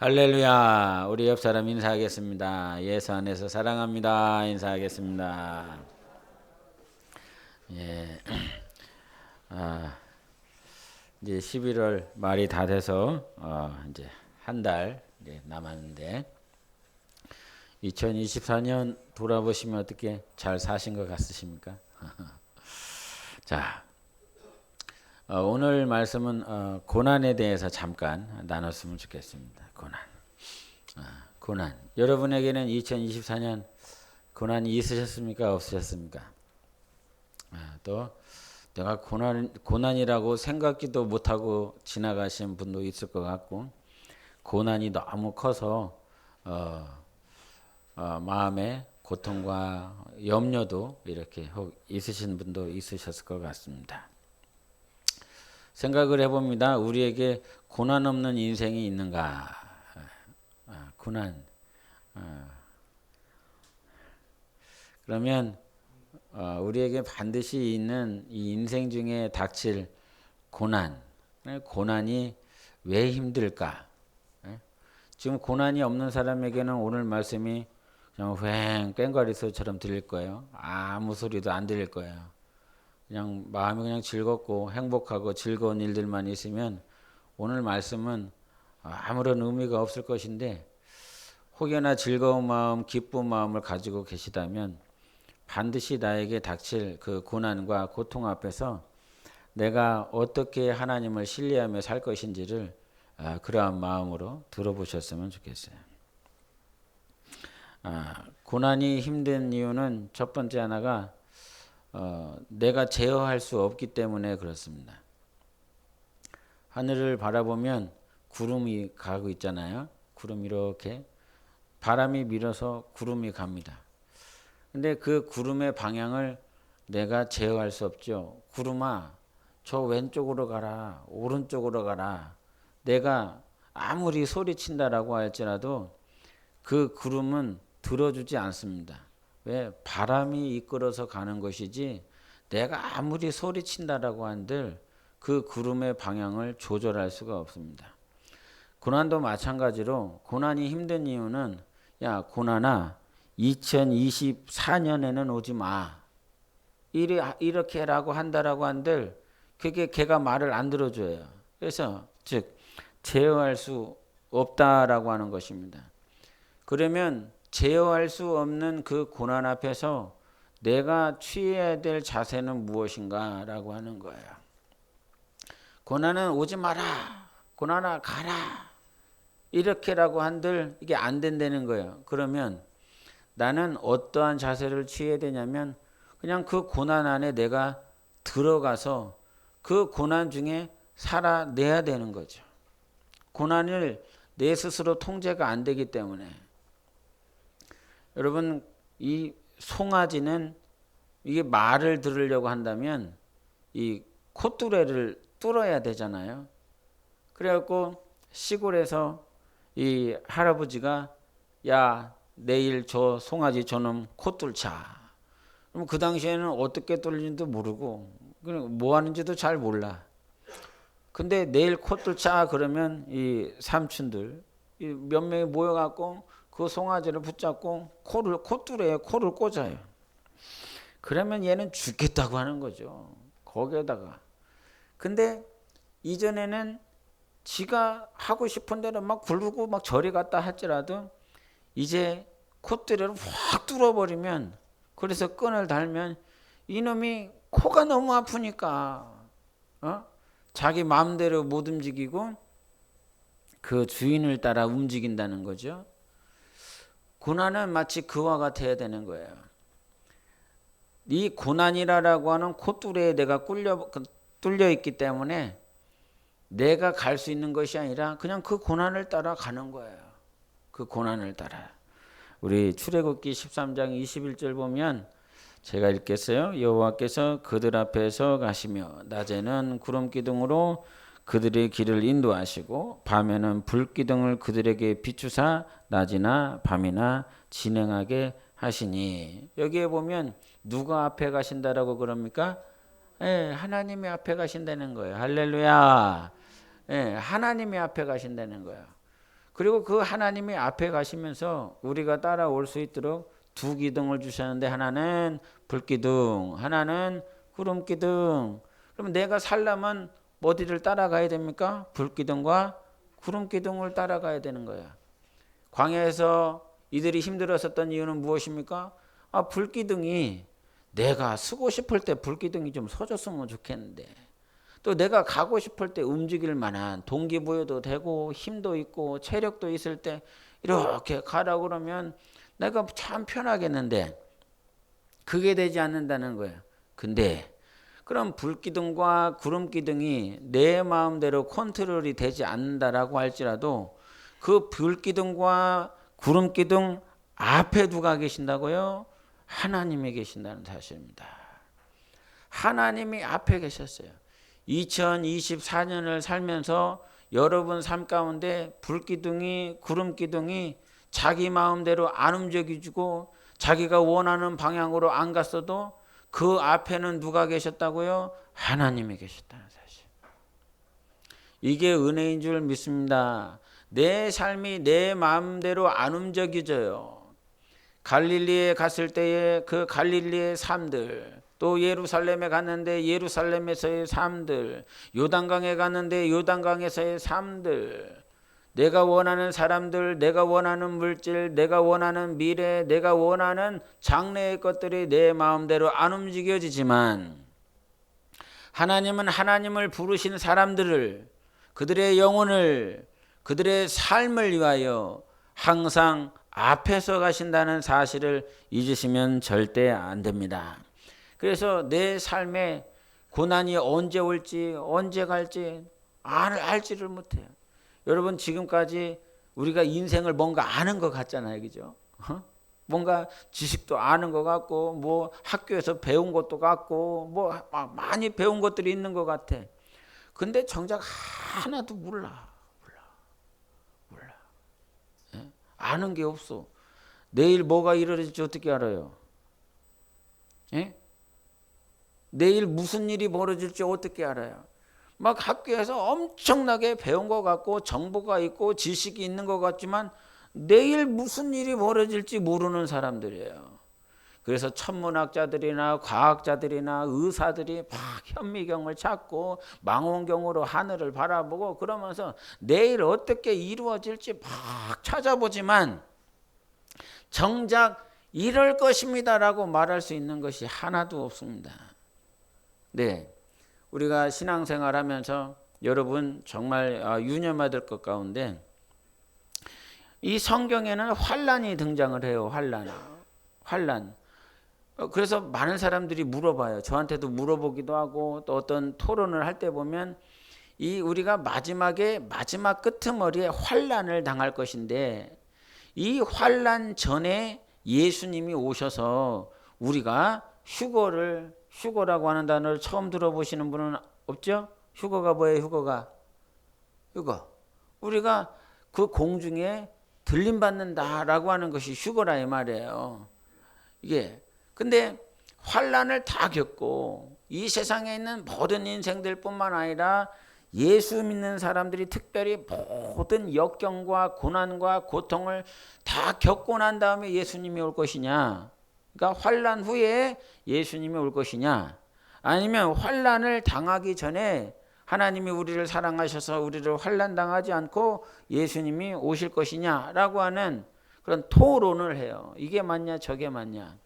할렐루야. 우리 옆 사람 인사하겠습니다. 예수 안에서 사랑합니다. 인사하겠습니다. 예. 아, 이제 11월 말이 다 돼서 이제 한 달 남았는데 2024년 돌아보시면 어떻게 잘 사신 것 같으십니까? 자, 오늘 말씀은 고난에 대해서 잠깐 나눴으면 좋겠습니다. 고난. 여러분에게는 2024년 고난이 있으셨습니까? 없으셨습니까? 또 내가 고난이라고 생각지도 못하고 지나가신 분도 있을 것 같고, 고난이 너무 커서 마음에 고통과 염려도 이렇게 있으신 분도 있으셨을 것 같습니다. 생각을 해봅니다. 우리에게 고난 없는 인생이 있는가? 고난. 그러면 우리에게 반드시 있는 이 인생 중에 닥칠 고난이 왜 힘들까? 지금 고난이 없는 사람에게는 오늘 말씀이 그냥 꽹과리소처럼 들릴 거예요. 아무 소리도 안 들릴 거예요. 그냥 마음이 그냥 즐겁고 행복하고 즐거운 일들만 있으면 오늘 말씀은 아무런 의미가 없을 것인데, 혹여나 즐거운 마음, 기쁜 마음을 가지고 계시다면 반드시 나에게 닥칠 그 고난과 고통 앞에서 내가 어떻게 하나님을 신뢰하며 살 것인지를 그러한 마음으로 들어보셨으면 좋겠어요. 고난이 힘든 이유는 첫 번째 하나가 내가 제어할 수 없기 때문에 그렇습니다. 하늘을 바라보면 구름이 가고 있잖아요. 구름이 이렇게 바람이 밀어서 구름이 갑니다. 근데 그 구름의 방향을 내가 제어할 수 없죠. 구름아, 저 왼쪽으로 가라, 오른쪽으로 가라. 내가 아무리 소리친다라고 할지라도 그 구름은 들어주지 않습니다. 왜? 바람이 이끌어서 가는 것이지 내가 아무리 소리친다라고 한들 그 구름의 방향을 조절할 수가 없습니다. 고난도 마찬가지로 고난이 힘든 이유는, 야 고난아 2024년에는 오지 마. 이렇게 라고 한다라고 한들 그게 걔가 말을 안 들어줘요. 그래서 즉 제어할 수 없다라고 하는 것입니다. 그러면 제어할 수 없는 그 고난 앞에서 내가 취해야 될 자세는 무엇인가 라고 하는 거예요. 고난은 오지 마라. 고난아 가라. 이렇게라고 한들 이게 안 된다는 거예요. 그러면 나는 어떠한 자세를 취해야 되냐면 그냥 그 고난 안에 내가 들어가서 그 고난 중에 살아내야 되는 거죠. 고난을 내 스스로 통제가 안 되기 때문에. 여러분, 이 송아지는 이게 말을 들으려고 한다면 이 콧뚜레를 뚫어야 되잖아요. 그래갖고 시골에서 이 할아버지가 야 내일 저 송아지 저놈 코 뚫자. 그럼 그 당시에는 어떻게 뚫리는지도 모르고 뭐 하는지도 잘 몰라. 근데 내일 코 뚫자 그러면 이 삼촌들 몇 명이 모여갖고 그 송아지를 붙잡고 콧뚜레에 코를 꽂아요. 그러면 얘는 죽겠다고 하는 거죠. 거기에다가. 근데 이전에는 지가 하고 싶은 대로 막 굴르고 막 저리 갔다 할지라도 이제 콧뚜레를 확 뚫어버리면, 그래서 끈을 달면 이놈이 코가 너무 아프니까 자기 마음대로 못 움직이고 그 주인을 따라 움직인다는 거죠. 고난은 마치 그와 같아야 되는 거예요. 이 고난이라고 하는 콧뚜레에 내가 뚫려 있기 때문에 내가 갈 수 있는 것이 아니라 그냥 그 고난을 따라 가는 거예요. 그 고난을 따라. 우리 출애굽기 13장 21절 보면 제가 읽겠어요. 여호와께서 그들 앞에서 가시며 낮에는 구름 기둥으로 그들의 길을 인도하시고 밤에는 불 기둥을 그들에게 비추사 낮이나 밤이나 진행하게 하시니. 여기에 보면 누가 앞에 가신다라고 그럽니까? 하나님이 앞에 가신다는 거예요. 할렐루야. 하나님이 앞에 가신다는 거예요. 그리고 그 하나님이 앞에 가시면서 우리가 따라올 수 있도록 두 기둥을 주셨는데 하나는 불기둥, 하나는 구름기둥. 그럼 내가 살려면 어디를 따라가야 됩니까? 불기둥과 구름기둥을 따라가야 되는 거야. 광야에서 이들이 힘들었었던 이유는 무엇입니까? 불기둥이 내가 쓰고 싶을 때 불기둥이 좀 서줬으면 좋겠는데 또 내가 가고 싶을 때 움직일 만한 동기부여도 되고 힘도 있고 체력도 있을 때 이렇게 가라고 그러면 내가 참 편하겠는데 그게 되지 않는다는 거예요. 근데 그럼 불기둥과 구름기둥이 내 마음대로 컨트롤이 되지 않는다라고 할지라도 그 불기둥과 구름기둥 앞에 누가 계신다고요? 하나님이 계신다는 사실입니다. 하나님이 앞에 계셨어요. 2024년을 살면서 여러분 삶 가운데 불기둥이 구름기둥이 자기 마음대로 안 움직여주고 자기가 원하는 방향으로 안 갔어도 그 앞에는 누가 계셨다고요? 하나님이 계셨다는 사실. 이게 은혜인 줄 믿습니다. 내 삶이 내 마음대로 안 움직여져요. 갈릴리에 갔을 때의 그 갈릴리의 삶들, 또 예루살렘에 갔는데 예루살렘에서의 삶들, 요단강에 갔는데 요단강에서의 삶들, 내가 원하는 사람들, 내가 원하는 물질, 내가 원하는 미래, 내가 원하는 장래의 것들이 내 마음대로 안 움직여지지만 하나님은 하나님을 부르신 사람들을, 그들의 영혼을, 그들의 삶을 위하여 항상 앞에서 가신다는 사실을 잊으시면 절대 안 됩니다. 그래서 내 삶에 고난이 언제 올지 언제 갈지 알지를 못해요. 여러분 지금까지 우리가 인생을 뭔가 아는 것 같잖아요. 그죠? 뭔가 지식도 아는 것 같고 뭐 학교에서 배운 것도 같고 뭐 많이 배운 것들이 있는 것 같아. 근데 정작 하나도 몰라. 아는 게 없어. 내일 뭐가 이루어질지 어떻게 알아요? 예? 내일 무슨 일이 벌어질지 어떻게 알아요? 막 학교에서 엄청나게 배운 것 같고 정보가 있고 지식이 있는 것 같지만 내일 무슨 일이 벌어질지 모르는 사람들이에요. 그래서 천문학자들이나 과학자들이나 의사들이 막 현미경을 찾고 망원경으로 하늘을 바라보고 그러면서 내일 어떻게 이루어질지 막 찾아보지만 정작 이럴 것입니다라고 말할 수 있는 것이 하나도 없습니다. 네, 우리가 신앙생활하면서 여러분 정말 유념해야 될 것 가운데 이 성경에는 환란이 등장을 해요. 환란. 그래서 많은 사람들이 물어봐요. 저한테도 물어보기도 하고 또 어떤 토론을 할 때 보면 이 우리가 마지막 끄트머리에 환란을 당할 것인데 이 환란 전에 예수님이 오셔서 우리가 휴거라고 하는 단어를 처음 들어보시는 분은 없죠? 휴거가 뭐예요? 휴거. 우리가 그 공중에 들림받는다라고 하는 것이 휴거라 이 말이에요. 이게 근데 환란을 다 겪고 이 세상에 있는 모든 인생들 뿐만 아니라 예수 믿는 사람들이 특별히 모든 역경과 고난과 고통을 다 겪고 난 다음에 예수님이 올 것이냐, 그러니까 환란 후에 예수님이 올 것이냐, 아니면 환란을 당하기 전에 하나님이 우리를 사랑하셔서 우리를 환란 당하지 않고 예수님이 오실 것이냐라고 하는 그런 토론을 해요. 이게 맞냐 저게 맞냐.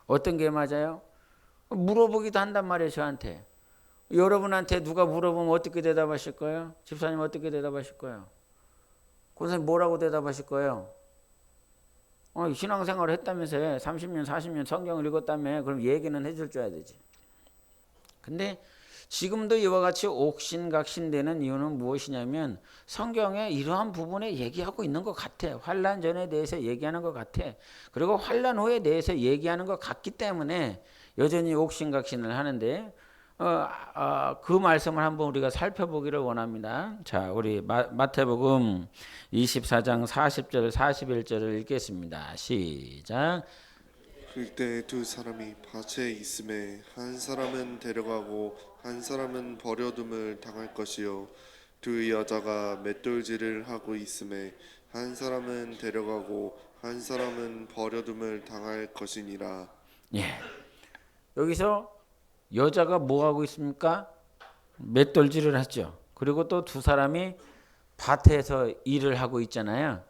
어떤 게 맞아요? 물어보기도 한단 말이에요. 저한테. 여러분한테 누가 물어보면 어떻게 대답하실 거예요? 집사님 어떻게 대답하실 거예요? 권사님 뭐라고 대답하실 거예요? 신앙생활을 했다면서요. 30년 40년 성경을 읽었다며. 그럼 얘기는 해줄 줄 알아야 되지. 근데 지금도 이와 같이 옥신각신되는 이유는 무엇이냐면 성경에 이러한 부분에 얘기하고 있는 것 같아. 환란 전에 대해서 얘기하는 것 같아. 그리고 환란 후에 대해서 얘기하는 것 같기 때문에 여전히 옥신각신을 하는데 그 말씀을 한번 우리가 살펴보기를 원합니다. 자, 우리 마태복음 24장 40절 41절을 읽겠습니다. 시작. 그때 두 사람이 밭에 있음에 한 사람은 데려가고 한 사람은 버려둠을 당할 것이요 두 여자가 맷돌질을 하고 있음에 한 사람은 데려가고 한 사람은 버려둠을 당할 것이니라. 예. 여기서 여자가 뭐 하고 있습니까? 맷돌질을 하죠. 그리고 또 두 사람이 밭에서 일을 하고 있잖아요.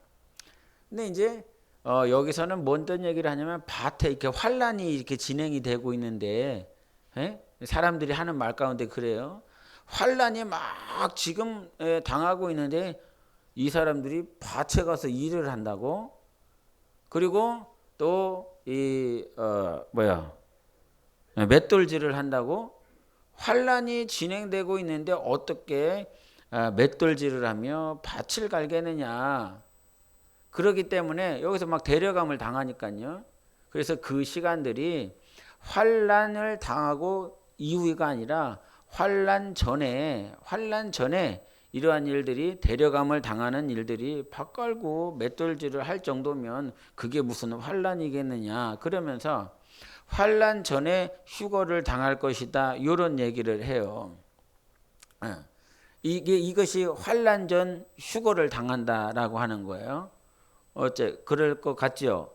근데 이제 여기서는 뭐 어떤 얘기를 하냐면 밭에 이렇게 환란이 이렇게 진행이 되고 있는데, 예? 사람들이 하는 말 가운데 그래요. 환란이 막 지금 당하고 있는데 이 사람들이 밭에 가서 일을 한다고. 그리고 또 이 맷돌질을 한다고. 환란이 진행되고 있는데 어떻게 맷돌질을 하며 밭을 갈겠느냐. 그렇기 때문에 여기서 막 데려감을 당하니까요. 그래서 그 시간들이 환란을 당하고 이후가 아니라 환란 전에 이러한 일들이 데려감을 당하는 일들이 밭 갈고 맷돌질을 할 정도면 그게 무슨 환란이겠느냐. 그러면서 환란 전에 휴거를 당할 것이다. 이런 얘기를 해요. 이것이 환란 전 휴거를 당한다라고 하는 거예요. 그럴 것 같죠?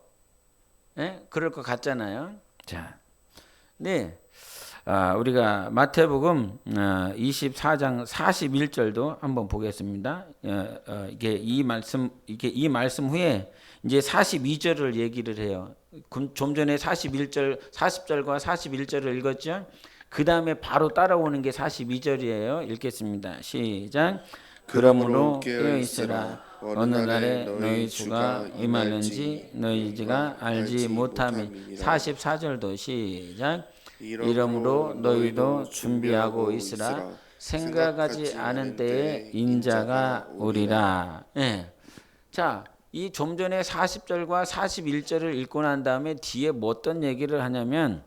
예? 그럴 것 같잖아요. 자, 네. 우리가 마태복음 24장 41절도 한번 보겠습니다. 이게 이 말씀 후에 이제 42절을 얘기를 해요. 좀 전에 40절과 41절을 읽었죠. 그 다음에 바로 따라오는 게 42절이에요. 읽겠습니다. 시작. 그러므로 깨어 있으라. 어느 날에 너희 주가 임하는지 너희가 알지 못함이. 44절도 시작. 이러므로 너희도 준비하고 있으라. 생각하지 않은 때에 인자가 오리라. 예. 자, 이 좀 전에 40절과 41절을 읽고 난 다음에 뒤에 뭐 어떤 얘기를 하냐면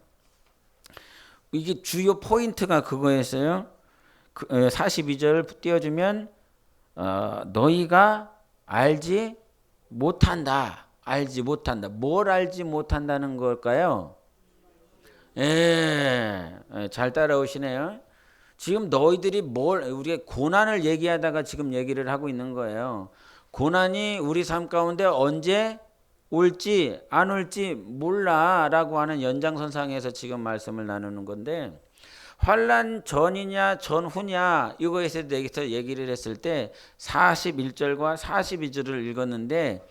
이게 주요 포인트가 그거였어요. 42절을 띄워주면 너희가 알지 못한다. 뭘 알지 못한다는 걸까요? 잘 따라오시네요. 지금 너희들이 우리가 고난을 얘기하다가 지금 얘기를 하고 있는 거예요. 고난이 우리 삶 가운데 언제 올지 안 올지 몰라라고 하는 연장선상에서 지금 말씀을 나누는 건데, 환란 전이냐 전후냐 이거에 대해서 얘기를 했을 때 41절과 42절을 읽었는데,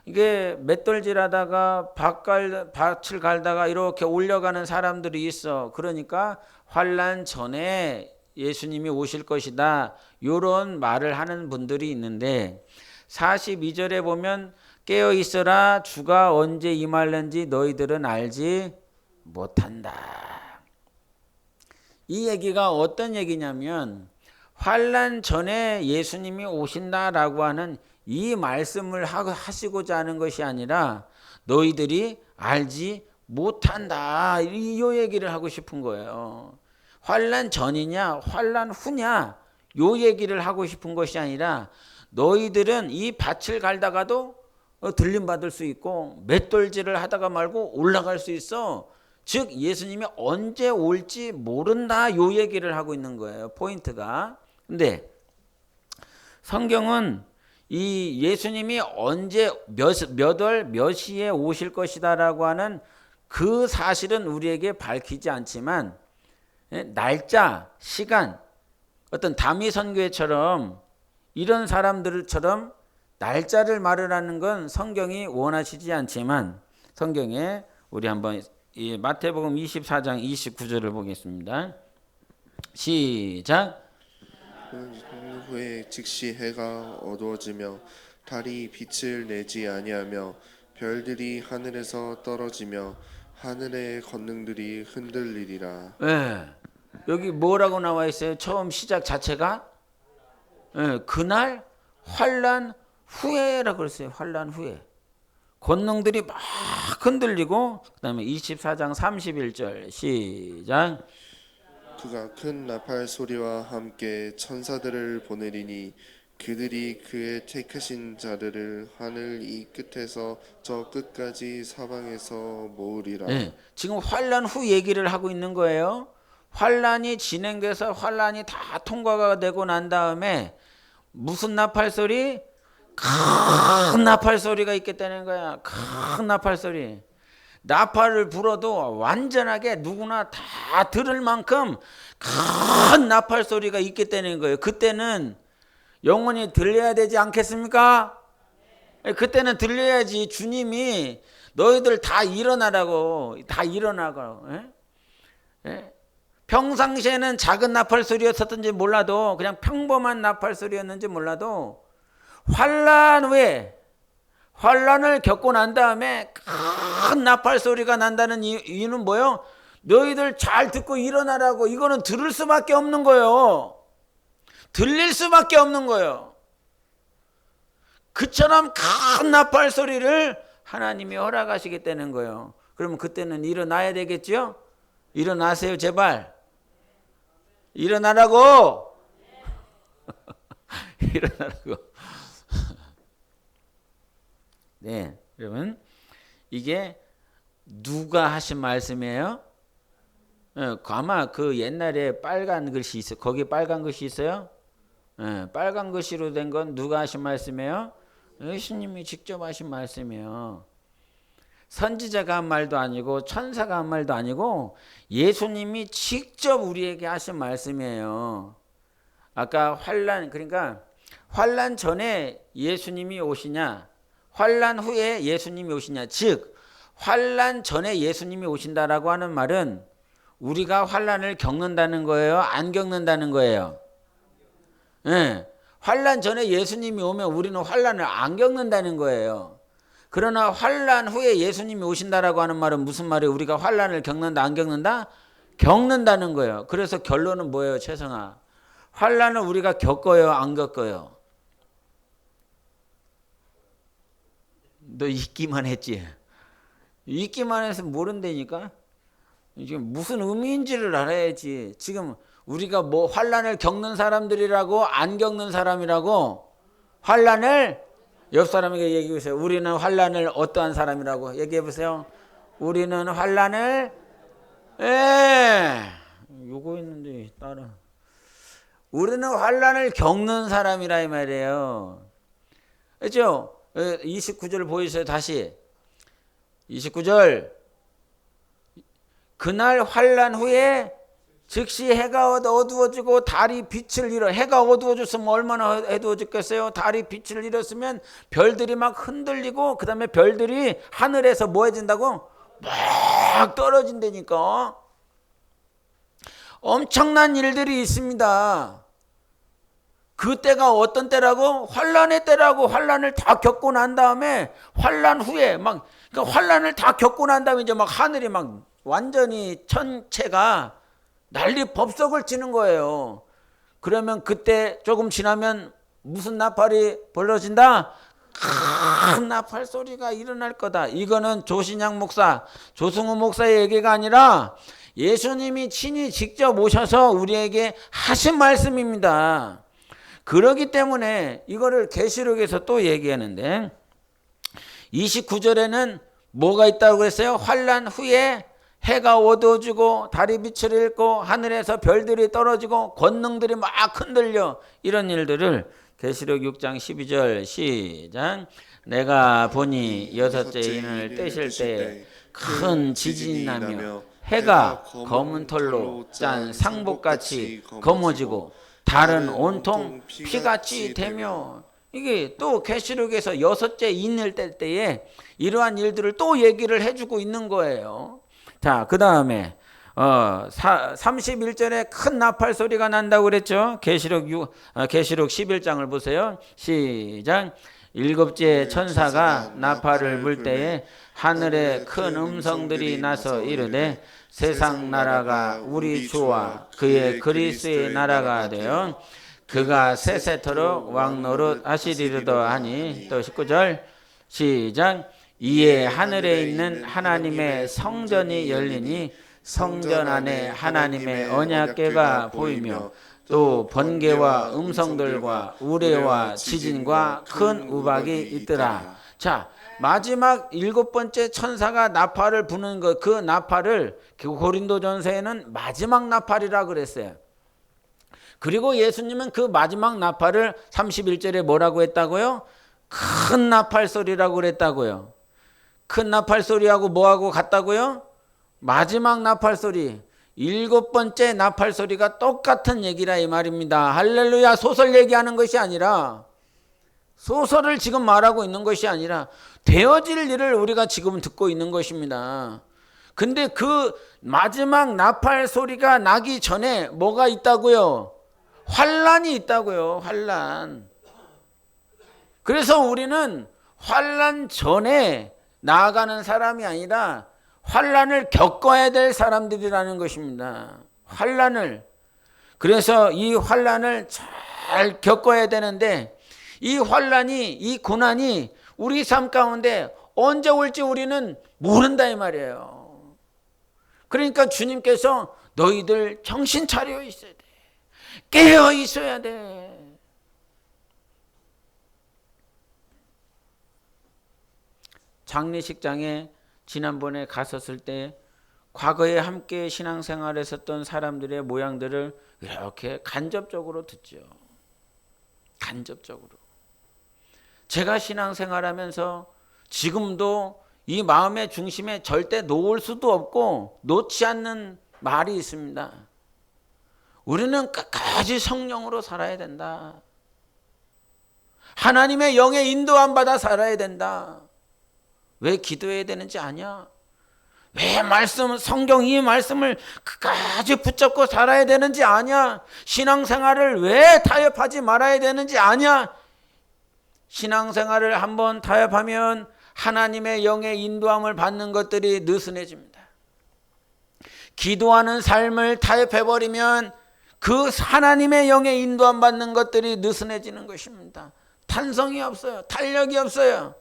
이게 맷돌질하다가 밭을 갈다가 이렇게 올려가는 사람들이 있어. 그러니까 환란 전에 예수님이 오실 것이다, 이런 말을 하는 분들이 있는데, 42절에 보면 깨어 있어라. 주가 언제 임할는지 너희들은 알지 못한다. 이 얘기가 어떤 얘기냐면 환란 전에 예수님이 오신다라고 하는 이 말씀을 하시고자 하는 것이 아니라 너희들이 알지 못한다, 이 얘기를 하고 싶은 거예요. 환란 전이냐 환란 후냐 요 얘기를 하고 싶은 것이 아니라 너희들은 이 밭을 갈다가도 들림 받을 수 있고 맷돌질을 하다가 말고 올라갈 수 있어. 즉 예수님이 언제 올지 모른다, 요 얘기를 하고 있는 거예요. 포인트가. 근데 성경은 이 예수님이 언제 몇 월 몇 시에 오실 것이다라고 하는 그 사실은 우리에게 밝히지 않지만 날짜, 시간, 어떤 다미 선교회처럼 이런 사람들처럼 날짜를 말을 하는 건 성경이 원하시지 않지만, 성경에 우리 한번 이 마태복음 24장 29절을 보겠습니다. 시작. 후에 즉시 해가 어두워지며 달이 빛을 내지 아니하며 별들이 하늘에서 떨어지며 하늘의 권능들이 흔들리리라. 네. 여기 뭐라고 나와 있어요? 처음 시작 자체가 그날 환란 후에라고 그랬어요. 환란 후에 권능들이 막 흔들리고, 그 다음에 24장 31절 시작. 그가 큰 나팔 소리와 함께 천사들을 보내리니 그들이 그의 택하신 자들을 하늘 이 끝에서 저 끝까지 사방에서 모으리라. 네. 지금 환란 후 얘기를 하고 있는 거예요. 환란이 진행돼서 환란이 다 통과가 되고 난 다음에 무슨 나팔 소리? 큰 나팔 소리가 있겠다는 거야. 큰 나팔 소리. 나팔을 불어도 완전하게 누구나 다 들을 만큼 큰 나팔 소리가 있겠다는 거예요. 그때는 영원히 들려야 되지 않겠습니까? 그때는 들려야지. 주님이 너희들 다 일어나라고, 다 일어나고. 평상시에는 작은 나팔 소리였었던지 몰라도, 그냥 평범한 나팔 소리였는지 몰라도, 환난 후에, 환난을 겪고 난 다음에 큰 나팔 소리가 난다는 이유는 뭐예요? 너희들 잘 듣고 일어나라고. 이거는 들을 수밖에 없는 거예요. 들릴 수밖에 없는 거예요. 그처럼 큰 나팔 소리를 하나님이 허락하시겠다는 거예요. 그러면 그때는 일어나야 되겠죠? 일어나세요, 제발. 일어나라고. 일어나라고. 네, 여러분, 이게 누가 하신 말씀이에요? 아마 그 옛날에 빨간 글씨 있어요. 거기 빨간 글씨 있어요? 빨간 글씨로 된 건 누가 하신 말씀이에요? 예수님이 직접 하신 말씀이에요. 선지자가 한 말도 아니고 천사가 한 말도 아니고 예수님이 직접 우리에게 하신 말씀이에요. 아까 환난, 그러니까 환난 전에 예수님이 오시냐, 환난 후에 예수님이 오시냐. 즉 환난 전에 예수님이 오신다라고 하는 말은 우리가 환난을 겪는다는 거예요, 안 겪는다는 거예요? 환난 전에 예수님이 오면 우리는 환난을 안 겪는다는 거예요. 그러나 환난 후에 예수님이 오신다라고 하는 말은 무슨 말이에요? 우리가 환난을 겪는다, 안 겪는다? 겪는다는 거예요. 그래서 결론은 뭐예요, 최성아? 환난을 우리가 겪어요, 안 겪어요? 너 있기만 했지? 있기만 해서 모른다니까? 이게 무슨 의미인지를 알아야지. 지금 우리가 뭐 환난을 겪는 사람들이라고, 안 겪는 사람이라고? 환난을, 옆 사람에게 얘기해 보세요. 우리는 환난을 어떠한 사람이라고 얘기해 보세요. 우리는 환난을, 요거 있는데 따라. 우리는 환난을 겪는 사람이라 이 말이에요. 그렇죠? 29절 보이세요? 다시 29절. 그날 환난 후에 즉시 해가 어두워지고 달이 빛을 잃어. 해가 어두워졌으면 얼마나 어두워졌겠어요? 달이 빛을 잃었으면 별들이 막 흔들리고, 그 다음에 별들이 하늘에서 뭐 해진다고? 막 떨어진다니까. 엄청난 일들이 있습니다. 그때가 어떤 때라고? 환난의 때라고. 환난을 다 겪고 난 다음에, 환난 후에 막, 그러니까 환난을 다 겪고 난 다음에 이제 막 하늘이 막 완전히 천체가 난리 법석을 치는 거예요. 그러면 그때 조금 지나면 무슨 나팔이 벌어진다? 큰 나팔 소리가 일어날 거다. 이거는 조신양 목사, 조승우 목사의 얘기가 아니라 예수님이 친히 직접 오셔서 우리에게 하신 말씀입니다. 그렇기 때문에 이거를 계시록에서 또 얘기하는데, 29절에는 뭐가 있다고 그랬어요? 환난 후에 해가 어두워지고 달이 빛을 잃고 하늘에서 별들이 떨어지고 권능들이 막 흔들려. 이런 일들을 계시록 6장 12절 시작. 내가 보니 여섯째 인을 떼실 때 큰 지진이 나며 해가 검은 털로 짠 상복같이 검어지고 달은 온통 피같이 되며. 이게 또 계시록에서 여섯째 인을 뗄 때에 이러한 일들을 또 얘기를 해주고 있는 거예요. 자, 그 다음에 31절에 큰 나팔 소리가 난다고 그랬죠. 계시록 11장을 보세요. 시작. 일곱째 천사가 나팔을 불 때에 하늘에 큰 음성들이 나서 이르되 세상 나라가 우리 주와 그의 그리스도의 나라가 되어 그가 세세토록 왕노릇 하시리로다 하니. 또 19절 시작. 이에 하늘에 있는 하나님의 성전이 열리니 성전 안에 하나님의 언약궤가 보이며 또 번개와 음성들과 우레와 지진과 큰 우박이 있더라. 자, 마지막 일곱 번째 천사가 나팔을 부는 것, 그 나팔을 고린도전서에는 마지막 나팔이라 그랬어요. 그리고 예수님은 그 마지막 나팔을 31절에 뭐라고 했다고요? 큰 나팔 소리라고 그랬다고요. 큰 나팔 소리하고 뭐하고 같다고요? 마지막 나팔 소리, 7번째 나팔 소리가 똑같은 얘기라 이 말입니다. 할렐루야. 소설 얘기하는 것이 아니라, 소설을 지금 말하고 있는 것이 아니라 되어질 일을 우리가 지금 듣고 있는 것입니다. 근데 그 마지막 나팔 소리가 나기 전에 뭐가 있다고요? 환란이 있다고요. 환란. 그래서 우리는 환란 전에 나아가는 사람이 아니라 환란을 겪어야 될 사람들이라는 것입니다. 환란을. 그래서 이 환란을 잘 겪어야 되는데, 이 환란이, 이 고난이 우리 삶 가운데 언제 올지 우리는 모른다 이 말이에요. 그러니까 주님께서 너희들 정신 차려 있어야 돼. 깨어 있어야 돼. 장례식장에 지난번에 갔었을 때 과거에 함께 신앙생활했었던 사람들의 모양들을 이렇게 간접적으로 듣죠. 간접적으로. 제가 신앙생활하면서 지금도 이 마음의 중심에 절대 놓을 수도 없고 놓지 않는 말이 있습니다. 우리는 끝까지 성령으로 살아야 된다. 하나님의 영의 인도함 받아 살아야 된다. 왜 기도해야 되는지 아냐? 왜 성경 이 말씀을 끝까지 붙잡고 살아야 되는지 아냐? 신앙생활을 왜 타협하지 말아야 되는지 아냐? 신앙생활을 한번 타협하면 하나님의 영의 인도함을 받는 것들이 느슨해집니다. 기도하는 삶을 타협해버리면 그 하나님의 영의 인도함 받는 것들이 느슨해지는 것입니다. 탄성이 없어요. 탄력이 없어요.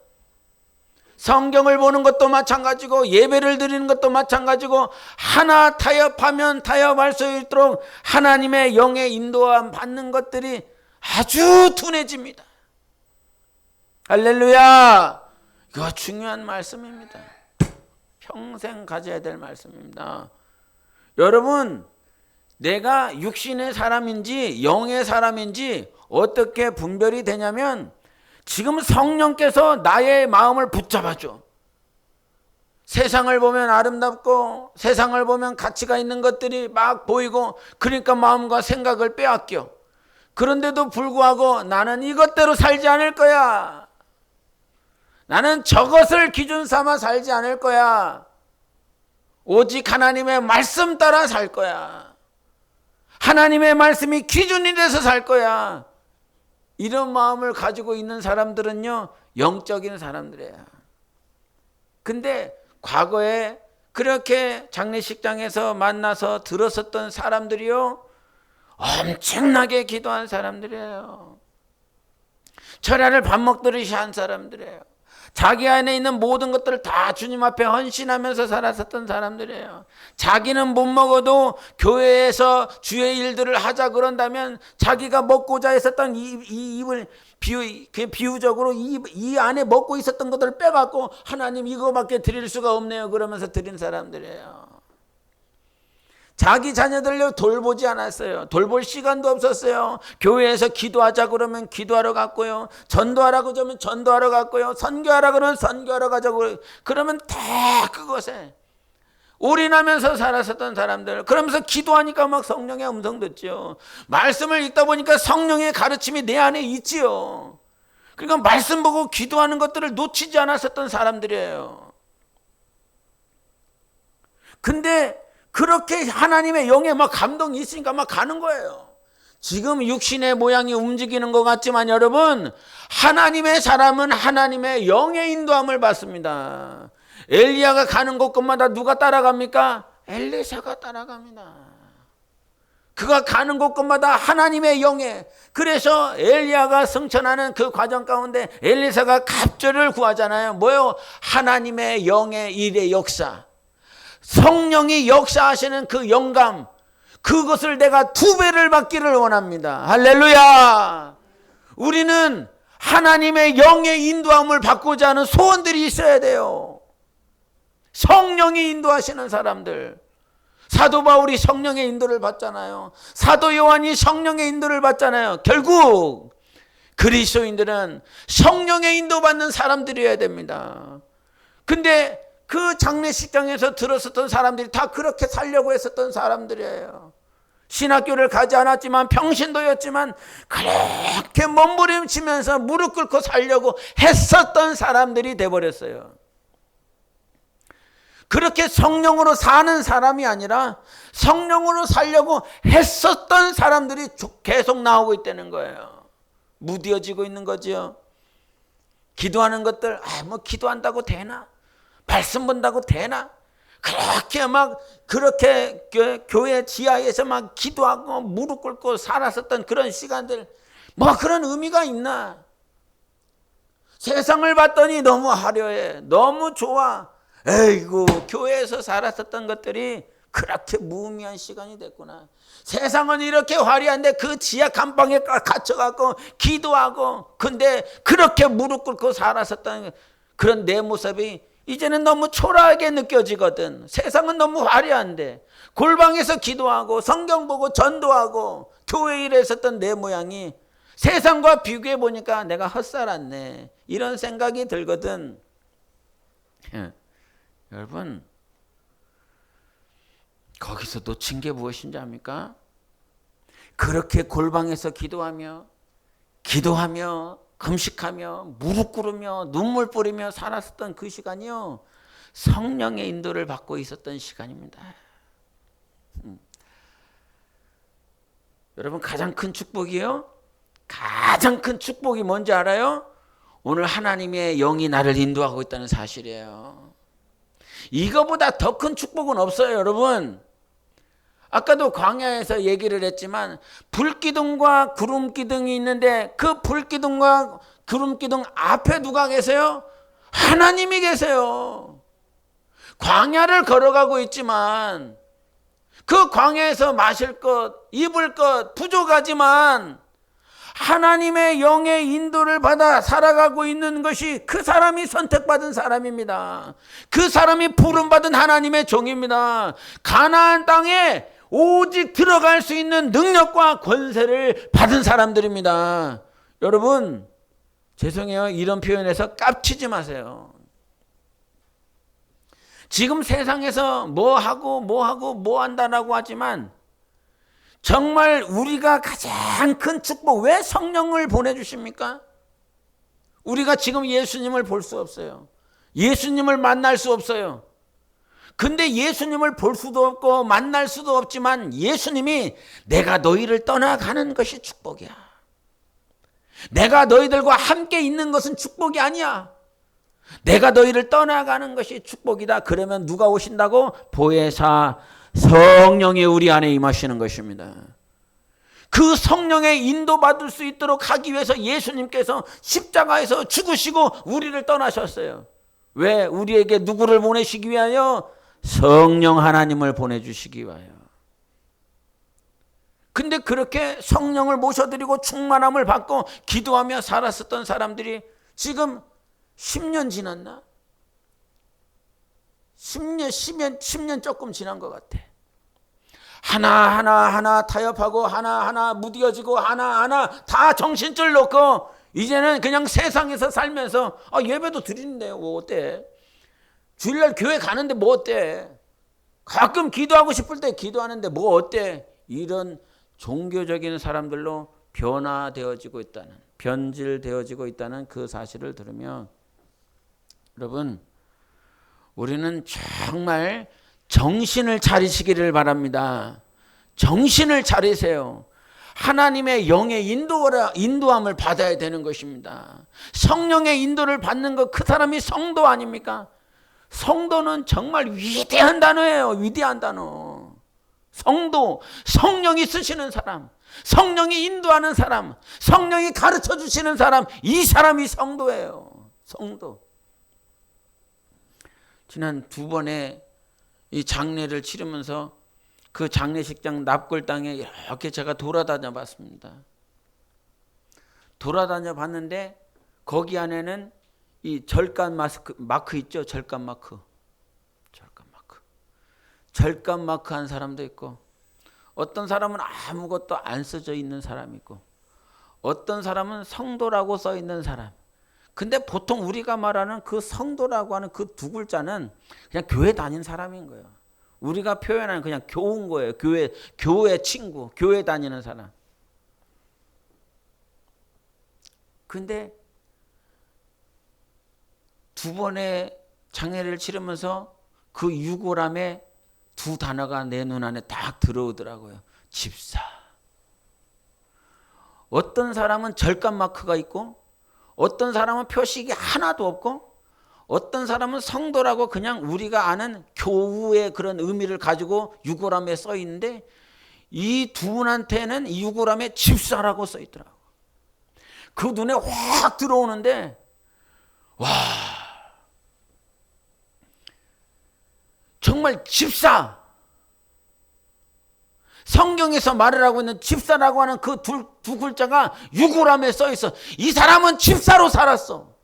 성경을 보는 것도 마찬가지고 예배를 드리는 것도 마찬가지고 하나 타협하면 타협할 수 있도록 하나님의 영의 인도함 받는 것들이 아주 둔해집니다. 할렐루야. 이거 중요한 말씀입니다. 평생 가져야 될 말씀입니다. 여러분, 내가 육신의 사람인지 영의 사람인지 어떻게 분별이 되냐면 지금 성령께서 나의 마음을 붙잡아줘. 세상을 보면 아름답고 세상을 보면 가치가 있는 것들이 막 보이고 그러니까 마음과 생각을 빼앗겨. 그런데도 불구하고 나는 이것대로 살지 않을 거야. 나는 저것을 기준 삼아 살지 않을 거야. 오직 하나님의 말씀 따라 살 거야. 하나님의 말씀이 기준이 돼서 살 거야. 이런 마음을 가지고 있는 사람들은요, 영적인 사람들이에요. 근데 과거에 그렇게 장례식장에서 만나서 들었었던 사람들이요, 엄청나게 기도한 사람들이에요. 철야를 밥 먹듯이 한 사람들이에요. 자기 안에 있는 모든 것들을 다 주님 앞에 헌신하면서 살았었던 사람들이에요. 자기는 못 먹어도 교회에서 주의 일들을 하자 그런다면 자기가 먹고자 했었던 이 입을 비유적으로 이 안에 먹고 있었던 것들을 빼갖고 하나님 이거밖에 드릴 수가 없네요 그러면서 드린 사람들이에요. 자기 자녀들을 돌보지 않았어요. 돌볼 시간도 없었어요. 교회에서 기도하자 그러면 기도하러 갔고요. 전도하라고 그러면 전도하러 갔고요. 선교하라 그러면 선교하러 가자고 그러면 다 그것에 올인하면서 살았었던 사람들. 그러면서 기도하니까 막 성령의 음성 듣죠. 말씀을 읽다 보니까 성령의 가르침이 내 안에 있지요. 그러니까 말씀 보고 기도하는 것들을 놓치지 않았었던 사람들이에요. 근데 그렇게 하나님의 영에 막 감동이 있으니까 막 가는 거예요. 지금 육신의 모양이 움직이는 것 같지만 여러분, 하나님의 사람은 하나님의 영의 인도함을 받습니다. 엘리야가 가는 곳곳마다 누가 따라갑니까? 엘리사가 따라갑니다. 그가 가는 곳곳마다 하나님의 영에, 그래서 엘리야가 승천하는 그 과정 가운데 엘리사가 갑절을 구하잖아요. 뭐요? 하나님의 영의 일의 역사. 성령이 역사하시는 그 영감, 그것을 내가 2배를 받기를 원합니다. 할렐루야. 우리는 하나님의 영의 인도함을 받고자 하는 소원들이 있어야 돼요. 성령이 인도하시는 사람들, 사도 바울이 성령의 인도를 받잖아요. 사도 요한이 성령의 인도를 받잖아요. 결국 그리스도인들은 성령의 인도받는 사람들이어야 됩니다. 근데 그 장례식장에서 들었었던 사람들이 다 그렇게 살려고 했었던 사람들이에요. 신학교를 가지 않았지만 평신도였지만 그렇게 몸부림치면서 무릎 꿇고 살려고 했었던 사람들이 돼버렸어요. 그렇게 성령으로 사는 사람이 아니라 성령으로 살려고 했었던 사람들이 계속 나오고 있다는 거예요. 무뎌지고 있는 거죠. 기도하는 것들, 뭐 기도한다고 되나? 말씀 본다고 되나? 그렇게 막 그렇게 교회 지하에서 막 기도하고 무릎 꿇고 살았었던 그런 시간들, 뭐 그런 의미가 있나? 세상을 봤더니 너무 화려해, 너무 좋아. 에이구, 교회에서 살았었던 것들이 그렇게 무의미한 시간이 됐구나. 세상은 이렇게 화려한데 그 지하 감방에 갇혀갖고 기도하고, 근데 그렇게 무릎 꿇고 살았었던 그런 내 모습이 이제는 너무 초라하게 느껴지거든. 세상은 너무 화려한데 골방에서 기도하고 성경 보고 전도하고 교회 일에 있었던 내 모양이 세상과 비교해 보니까 내가 헛살았네, 이런 생각이 들거든. 여러분, 거기서 놓친 게 무엇인지 압니까? 그렇게 골방에서 기도하며 금식하며 무릎 꿇으며 눈물 뿌리며 살았었던 그 시간이요, 성령의 인도를 받고 있었던 시간입니다. 여러분, 가장 큰 축복이요, 가장 큰 축복이 뭔지 알아요? 오늘 하나님의 영이 나를 인도하고 있다는 사실이에요. 이거보다 더 큰 축복은 없어요, 여러분. 아까도 광야에서 얘기를 했지만 불기둥과 구름기둥이 있는데 그 불기둥과 구름기둥 앞에 누가 계세요? 하나님이 계세요. 광야를 걸어가고 있지만 그 광야에서 마실 것, 입을 것 부족하지만 하나님의 영의 인도를 받아 살아가고 있는 것이 그 사람이 선택받은 사람입니다. 그 사람이 부름받은 하나님의 종입니다. 가나안 땅에 오직 들어갈 수 있는 능력과 권세를 받은 사람들입니다. 여러분, 죄송해요, 이런 표현에서 깝치지 마세요. 지금 세상에서 뭐 한다라고 하지만 정말 우리가 가장 큰 축복, 왜 성령을 보내주십니까? 우리가 지금 예수님을 볼 수 없어요. 예수님을 만날 수 없어요. 근데 예수님을 볼 수도 없고 만날 수도 없지만 예수님이 내가 너희를 떠나가는 것이 축복이야, 내가 너희들과 함께 있는 것은 축복이 아니야, 내가 너희를 떠나가는 것이 축복이다. 그러면 누가 오신다고? 보혜사 성령이 우리 안에 임하시는 것입니다. 그 성령의 인도받을 수 있도록 하기 위해서 예수님께서 십자가에서 죽으시고 우리를 떠나셨어요. 왜? 우리에게 누구를 보내시기 위하여? 성령 하나님을 보내주시기 위하여. 근데 그렇게 성령을 모셔드리고 충만함을 받고 기도하며 살았었던 사람들이 지금 10년 지났나? 10년 조금 지난 것 같아. 하나하나 타협하고 하나하나 무뎌지고 하나하나 다 정신줄 놓고 이제는 그냥 세상에서 살면서 예배도 드리는데 뭐 어때? 주일날 교회 가는데 뭐 어때? 가끔 기도하고 싶을 때 기도하는데 뭐 어때? 이런 종교적인 사람들로 변화되어지고 있다는, 변질되어지고 있다는 그 사실을 들으면 여러분, 우리는 정말 정신을 차리시기를 바랍니다. 정신을 차리세요. 하나님의 영의 인도함을 받아야 되는 것입니다. 성령의 인도를 받는 것, 그 사람이 성도 아닙니까? 성도는 정말 위대한 단어예요. 위대한 단어. 성도, 성령이 쓰시는 사람, 성령이 인도하는 사람, 성령이 가르쳐 주시는 사람, 이 사람이 성도예요. 성도. 지난 2번의 이 장례를 치르면서 그 장례식장 납골 땅에 이렇게 제가 돌아다녀 봤습니다. 돌아다녀 봤는데 거기 안에는 이 절간 마크 있죠? 절간 마크. 절감 마크한 사람도 있고, 어떤 사람은 아무것도 안 써져 있는 사람이 있고, 어떤 사람은 성도라고 써 있는 사람. 근데 보통 우리가 말하는 그 성도라고 하는 그 두 글자는 그냥 교회 다닌 사람인 거예요. 우리가 표현하는 그냥 교우인 거예요. 교회 친구, 교회 다니는 사람. 근데 두 번의 장례를 치르면서 그 유골함에 두 단어가 내 눈 안에 딱 들어오더라고요. 집사. 어떤 사람은 절감 마크가 있고, 어떤 사람은 표식이 하나도 없고, 어떤 사람은 성도라고 그냥 우리가 아는 교우의 그런 의미를 가지고 유골함에 써 있는데, 이 두 분한테는 이 유골함에 집사라고 써 있더라고. 그 눈에 확 들어오는데, 와, 정말 집사. 성경에서 말을 하고 있는 집사라고 하는 그 두 글자가 유골함에 써 있어. 이 사람은 집사로 살았어.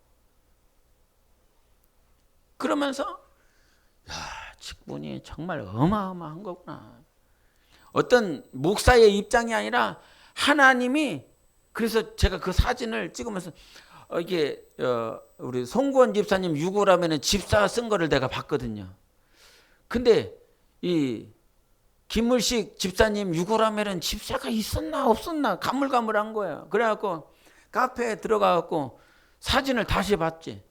그러면서 야, 직분이 정말 어마어마한 거구나. 어떤 목사의 입장이 아니라 하나님이, 그래서 제가 그 사진을 찍으면서 이게 우리 송구원 집사님 유골함에는 집사 쓴 거를 내가 봤거든요. 근데 이 김물식 집사님 유골함에는 집사가 있었나 없었나 가물가물한 거예요. 그래갖고 카페에 들어가갖고 사진을 다시 봤지.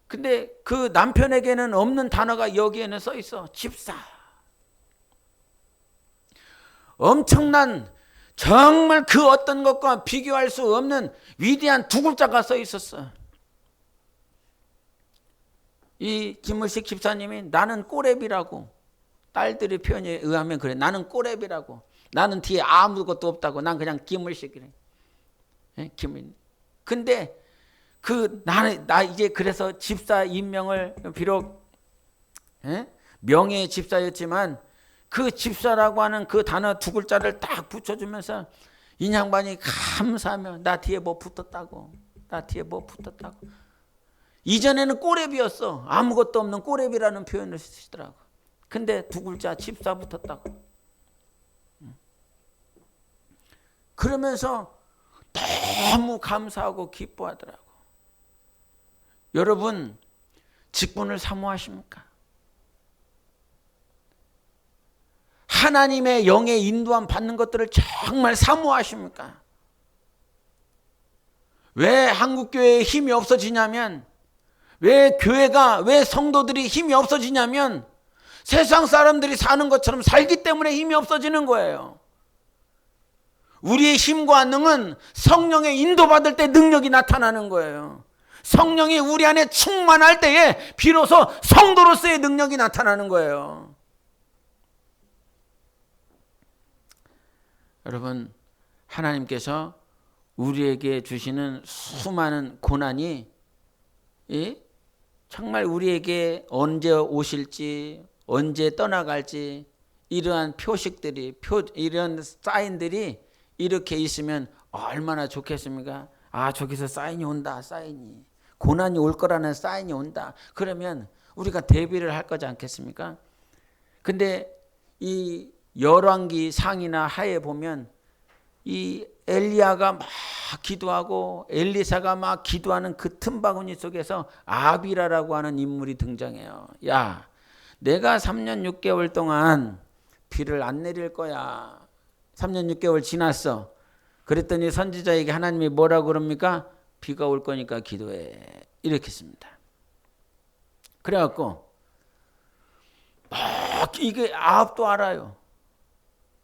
근데 그 남편에게는 없는 단어가 여기에는 써 있어. 집사. 엄청난, 정말 그 어떤 것과 비교할 수 없는 위대한 두 글자가 써 있었어. 이 김물식 집사님이 나는 꼬랩이라고, 딸들의 표현에 의하면 그래. 나는 꼬랩이라고. 나는 뒤에 아무것도 없다고. 난 그냥 김물식이래. 예? 근데 나 이제 그래서 집사 임명을 비록 명예의 집사였지만 그 집사라고 하는 그 단어 두 글자를 딱 붙여주면서 이 양반이 감사하며 나 뒤에 뭐 붙었다고. 나 뒤에 뭐 붙었다고. 이전에는 꼬랩이었어. 아무것도 없는 꼬랩이라는 표현을 쓰시더라고. 근데 두 글자 집사 붙었다고. 그러면서 너무 감사하고 기뻐하더라고. 여러분, 직분을 사모하십니까? 하나님의 영의 인도함 받는 것들을 정말 사모하십니까? 왜 한국교회에 힘이 없어지냐면, 왜 성도들이 힘이 없어지냐면 세상 사람들이 사는 것처럼 살기 때문에 힘이 없어지는 거예요. 우리의 힘과 능은 성령의 인도받을 때 능력이 나타나는 거예요. 성령이 우리 안에 충만할 때에 비로소 성도로서의 능력이 나타나는 거예요. 여러분, 하나님께서 우리에게 주시는 수많은 고난이 정말 우리에게 언제 오실지, 언제 떠나갈지, 이러한 표식들이, 이런 사인들이 이렇게 있으면 얼마나 좋겠습니까? 아, 저기서 사인이 온다, 사인이. 고난이 올 거라는 사인이 온다. 그러면 우리가 대비를 할 거지 않겠습니까? 근데 이 열왕기 상이나 하에 보면 이 엘리야가 막 기도하고 엘리사가 막 기도하는 그 틈바구니 속에서 아비라라고 하는 인물이 등장해요. 야, 내가 3년 6개월 동안 비를 안 내릴 거야. 3년 6개월 지났어. 그랬더니 선지자에게 하나님이 뭐라고 그럽니까? 비가 올 거니까 기도해. 이렇게 했습니다. 그래갖고 막 이게 아합도 알아요.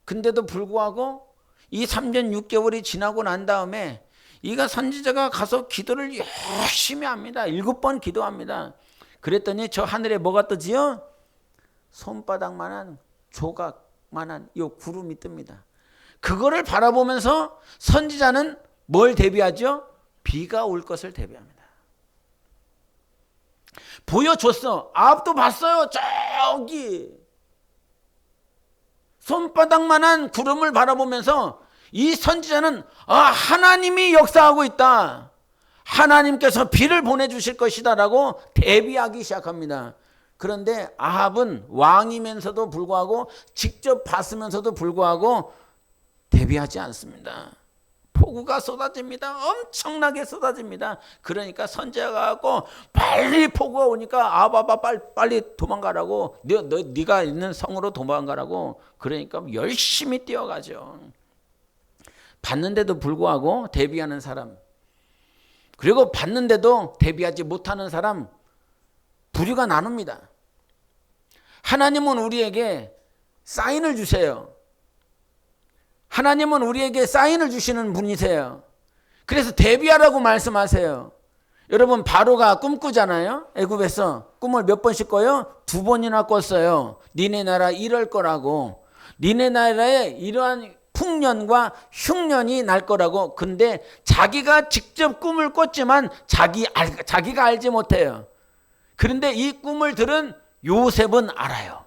근데도 불구하고 이 3년 6개월이 지나고 난 다음에 이가 선지자가 가서 기도를 열심히 합니다. 7번 기도합니다. 그랬더니 저 하늘에 뭐가 뜨지요? 손바닥만한 조각만한 이 구름이 뜹니다. 그거를 바라보면서 선지자는 뭘 대비하죠? 비가 올 것을 대비합니다. 보여줬어. 아합도 봤어요. 저기 손바닥만한 구름을 바라보면서 이 선지자는 하나님이 역사하고 있다. 하나님께서 비를 보내주실 것이다 라고 대비하기 시작합니다. 그런데 아합은 왕이면서도 불구하고 직접 봤으면서도 불구하고 대비하지 않습니다. 폭우가 쏟아집니다. 엄청나게 쏟아집니다. 그러니까 선지자가 갖고 빨리 폭우가 오니까 아합아 빨리 도망가라고, 네가 있는 성으로 도망가라고. 그러니까 열심히 뛰어가죠. 봤는데도 불구하고 대비하는 사람, 그리고 봤는데도 대비하지 못하는 사람, 부류가 나눕니다. 하나님은 우리에게 사인을 주세요. 하나님은 우리에게 사인을 주시는 분이세요. 그래서 대비하라고 말씀하세요. 여러분, 바로가 꿈 꾸잖아요. 애굽에서 꿈을 몇 번씩 꿔요? 2번이나 꿨어요. 니네 나라 이럴 거라고. 니네 나라에 이러한 풍년과 흉년이 날 거라고. 근데 자기가 직접 꿈을 꿨지만 자기가 알지 못해요. 그런데 이 꿈을 들은 요셉은 알아요.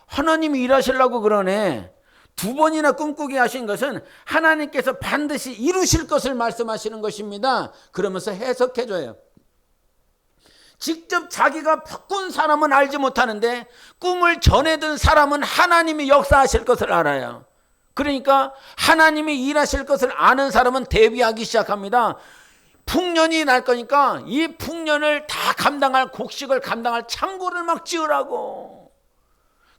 하나님이 일하시려고 그러네. 2번이나 꿈꾸게 하신 것은 하나님께서 반드시 이루실 것을 말씀하시는 것입니다. 그러면서 해석해줘요. 직접 자기가 바꾼 사람은 알지 못하는데 꿈을 전해든 사람은 하나님이 역사하실 것을 알아요. 그러니까 하나님이 일하실 것을 아는 사람은 대비하기 시작합니다. 풍년이 날 거니까 이 풍년을 다 감당할, 곡식을 감당할 창고를 막 지으라고.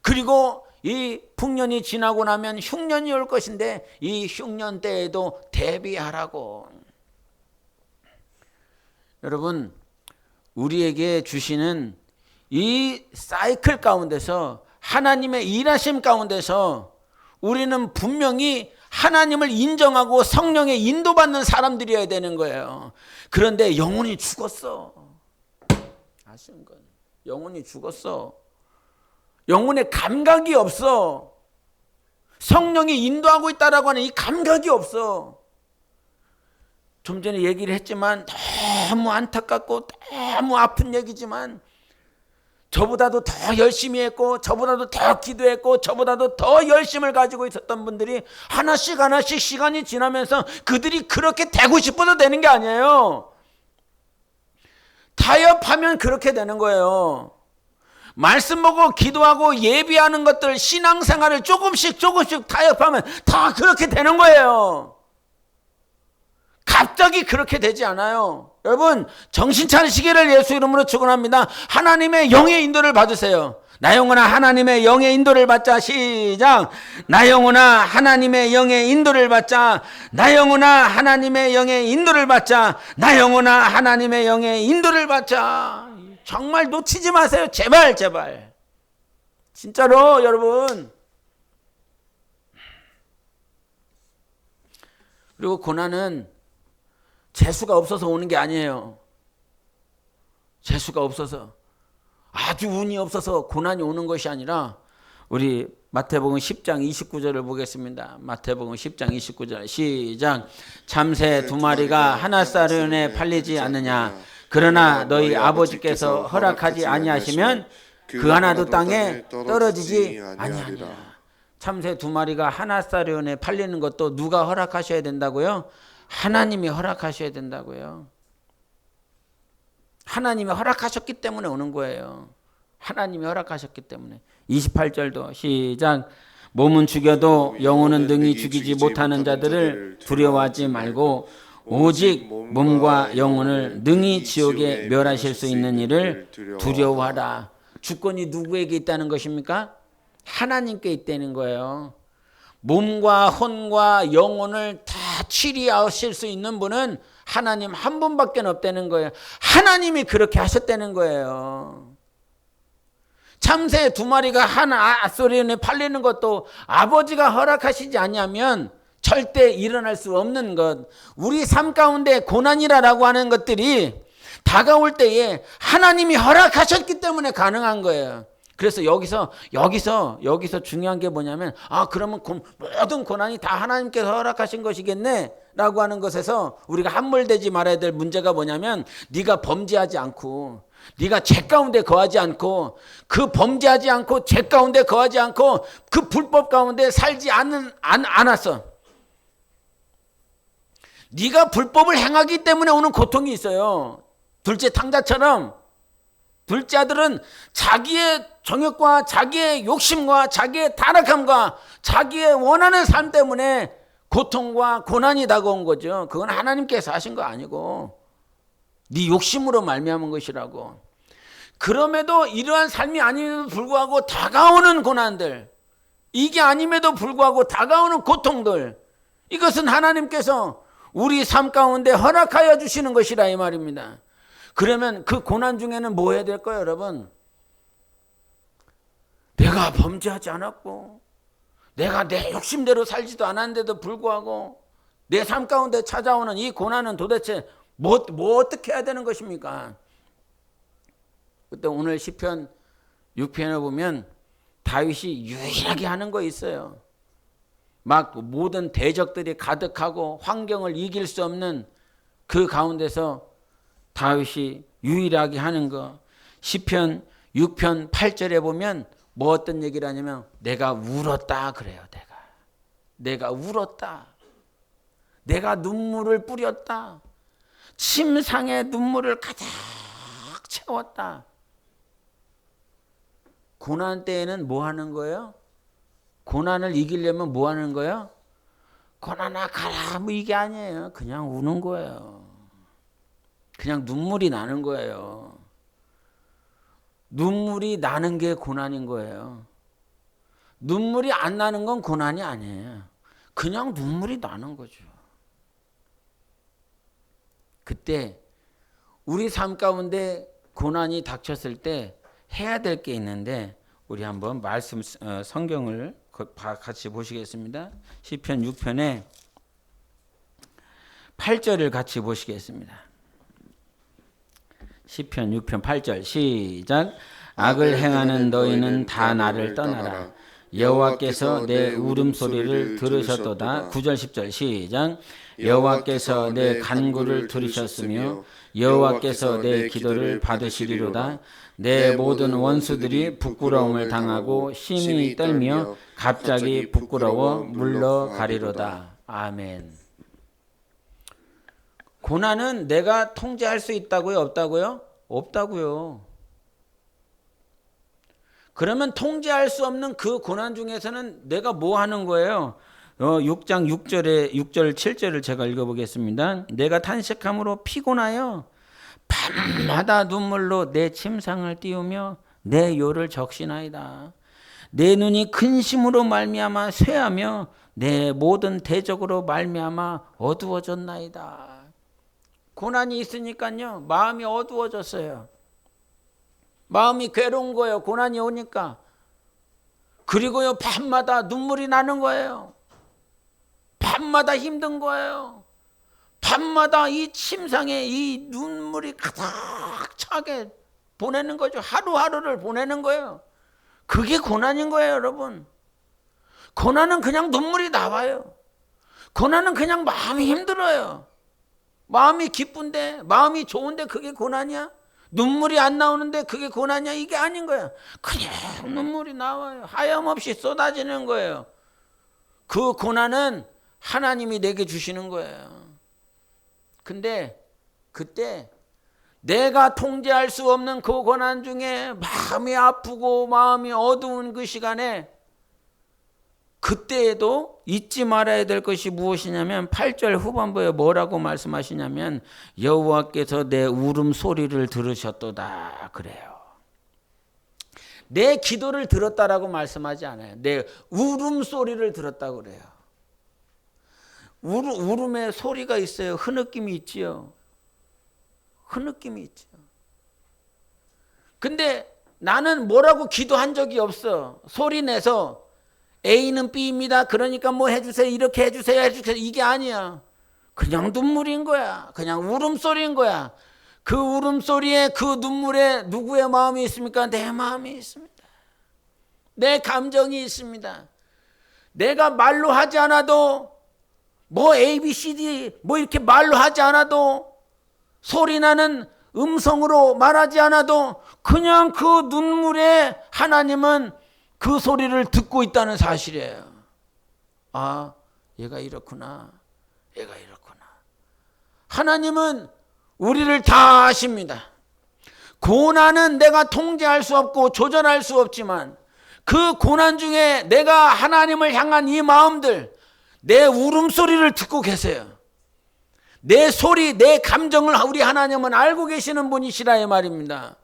그리고 이 풍년이 지나고 나면 흉년이 올 것인데 이 흉년 때에도 대비하라고. 여러분, 우리에게 주시는 이 사이클 가운데서, 하나님의 일하심 가운데서 우리는 분명히 하나님을 인정하고 성령의 인도받는 사람들이어야 되는 거예요. 그런데 영혼이 죽었어. 아쉬운 건 영혼이 죽었어. 영혼의 감각이 없어. 성령이 인도하고 있다라고 하는 이 감각이 없어. 좀 전에 얘기를 했지만 너무 안타깝고 너무 아픈 얘기지만, 저보다도 더 열심히 했고 저보다도 더 기도했고 저보다도 더 열심을 가지고 있었던 분들이 하나씩 시간이 지나면서 그들이 그렇게 되고 싶어도 되는 게 아니에요. 타협하면 그렇게 되는 거예요. 말씀 보고 기도하고 예비하는 것들, 신앙생활을 조금씩 타협하면 다 그렇게 되는 거예요. 갑자기 그렇게 되지 않아요. 여러분, 정신 차리시기를 예수 이름으로 축원합니다. 하나님의 영의 인도를 받으세요. 나 영혼아 하나님의 영의 인도를 받자. 시작. 나 영혼아 하나님의 영의 인도를 받자. 나 영혼아 하나님의 영의 인도를 받자. 나 영혼아 하나님의 영의 인도를 받자. 정말 놓치지 마세요. 제발. 진짜로 여러분. 그리고 고난은 재수가 없어서 오는 게 아니에요. 재수가 없어서, 아주 운이 없어서 고난이 오는 것이 아니라, 우리 마태복음 10장 29절을 보겠습니다. 마태복음 10장 29절 시작. 참새 2마리가 하나 쌀에 팔리지 않느냐. 그러나 너희 아버지께서 허락하지 아니하시면 그 하나도 땅에 떨어지지 아니하니라. 참새 2마리가 하나 쌀에 팔리는 것도 누가 허락하셔야 된다고요? 하나님이 허락하셔야 된다고요. 하나님이 허락하셨기 때문에 오는 거예요. 하나님이 허락하셨기 때문에. 28절도 시작. 몸은 죽여도 영혼은 능히 죽이지 못하는 자들을 두려워하지 말고 오직 몸과 영혼을 능히 지옥에 멸하실 수 있는 이를 두려워하라. 주권이 누구에게 있다는 것입니까? 하나님께 있다는 거예요. 몸과 혼과 영혼을 다 치리하실 수 있는 분은 하나님 한 분밖에 없다는 거예요. 하나님이 그렇게 하셨다는 거예요. 참새 2마리가 하나 앗소리온에 팔리는 것도 아버지가 허락하시지 않냐면 절대 일어날 수 없는 것. 우리 삶 가운데 고난이라고 하는 것들이 다가올 때에 하나님이 허락하셨기 때문에 가능한 거예요. 그래서 여기서 중요한 게 뭐냐면, 그러면 모든 고난이 다 하나님께서 허락하신 것이겠네 라고 하는 것에서 우리가 함몰되지 말아야 될 문제가 뭐냐면, 네가 범죄하지 않고, 네가 죄 가운데 거하지 않고, 그 범죄하지 않고 죄 가운데 거하지 않고 그 불법 가운데 살지 않았어. 네가 불법을 행하기 때문에 오는 고통이 있어요. 둘째 탕자처럼 둘째 아들은 자기의 정욕과 자기의 욕심과 자기의 타락함과 자기의 원하는 삶 때문에 고통과 고난이 다가온 거죠. 그건 하나님께서 하신 거 아니고 네 욕심으로 말미암은 것이라고. 그럼에도 이러한 삶이 아님에도 불구하고 다가오는 고난들, 이게 아님에도 불구하고 다가오는 고통들, 이것은 하나님께서 우리 삶 가운데 허락하여 주시는 것이라 이 말입니다. 그러면 그 고난 중에는 뭐 해야 될까요, 여러분? 내가 범죄하지 않았고 내가 내 욕심대로 살지도 않았는데도 불구하고 내 삶 가운데 찾아오는 이 고난은 도대체 뭐 어떻게 해야 되는 것입니까? 그때 오늘 시편 6편에 보면 다윗이 유일하게 하는 거 있어요. 막 모든 대적들이 가득하고 환경을 이길 수 없는 그 가운데서 다윗이 유일하게 하는 거. 시편 6편 8절에 보면 뭐 어떤 얘기를 하냐면 내가 울었다 그래요. 내가 울었다. 내가 눈물을 뿌렸다. 침상에 눈물을 가득 채웠다. 고난 때에는 뭐 하는 거예요? 고난을 이기려면 뭐 하는 거예요? 고난아 가라 뭐 이게 아니에요. 그냥 우는 거예요. 그냥 눈물이 나는 거예요. 눈물이 나는 게 고난인 거예요. 눈물이 안 나는 건 고난이 아니에요. 그냥 눈물이 나는 거죠. 그때 우리 삶 가운데 고난이 닥쳤을 때 해야 될 게 있는데 우리 한번 말씀 성경을 같이 보시겠습니다. 시편 6편에 8절을 같이 보시겠습니다. 시편 6편 8절 시작. 악을 행하는 너희는 다 나를 떠나라. 여호와께서 내 울음소리를 들으셨도다. 9절 10절 시작. 여호와께서 내 간구를 들으셨으며 여호와께서 내 기도를 받으시리로다. 내 모든 원수들이 부끄러움을 당하고 심히 떨며 갑자기 부끄러워 물러가리로다. 아멘. 고난은 내가 통제할 수 있다고요? 없다고요? 없다고요. 그러면 통제할 수 없는 그 고난 중에서는 내가 뭐 하는 거예요? 6장 6절 7절을 제가 읽어보겠습니다. 내가 탄식함으로 피곤하여 밤마다 눈물로 내 침상을 띄우며 내 요를 적시나이다. 내 눈이 근심으로 말미암아 쇠하며 내 모든 대적으로 말미암아 어두워졌나이다. 고난이 있으니까요 마음이 어두워졌어요. 마음이 괴로운 거예요. 고난이 오니까. 그리고요 밤마다 눈물이 나는 거예요. 밤마다 힘든 거예요. 밤마다 이 침상에 이 눈물이 가득 차게 보내는 거죠. 하루하루를 보내는 거예요. 그게 고난인 거예요, 여러분. 고난은 그냥 눈물이 나와요. 고난은 그냥 마음이 힘들어요. 마음이 기쁜데, 마음이 좋은데 그게 고난이야? 눈물이 안 나오는데 그게 고난이야? 이게 아닌 거야. 그냥 눈물이 나와요. 하염없이 쏟아지는 거예요. 그 고난은 하나님이 내게 주시는 거예요. 근데 그때 내가 통제할 수 없는 그 고난 중에 마음이 아프고 마음이 어두운 그 시간에 그때에도 잊지 말아야 될 것이 무엇이냐면 8절 후반부에 뭐라고 말씀하시냐면 여호와께서 내 울음소리를 들으셨도다 그래요. 내 기도를 들었다라고 말씀하지 않아요. 내 울음소리를 들었다고 그래요. 울음에 소리가 있어요. 흐느낌이 있지요. 흐느낌이 있죠. 근데 나는 뭐라고 기도한 적이 없어. 소리 내서 A는 B입니다. 그러니까 뭐 해주세요. 이렇게 해주세요. 이게 아니야. 그냥 눈물인 거야. 그냥 울음소리인 거야. 그 울음소리에 그 눈물에 누구의 마음이 있습니까? 내 마음이 있습니다. 내 감정이 있습니다. 내가 말로 하지 않아도 뭐 A, B, C, D 뭐 이렇게 말로 하지 않아도 소리 나는 음성으로 말하지 않아도 그냥 그 눈물에 하나님은 그 소리를 듣고 있다는 사실이에요. 아, 얘가 이렇구나. 얘가 이렇구나. 하나님은 우리를 다 아십니다. 고난은 내가 통제할 수 없고 조절할 수 없지만 그 고난 중에 내가 하나님을 향한 이 마음들, 내 울음소리를 듣고 계세요. 내 소리, 내 감정을 우리 하나님은 알고 계시는 분이시라 이 말입니다.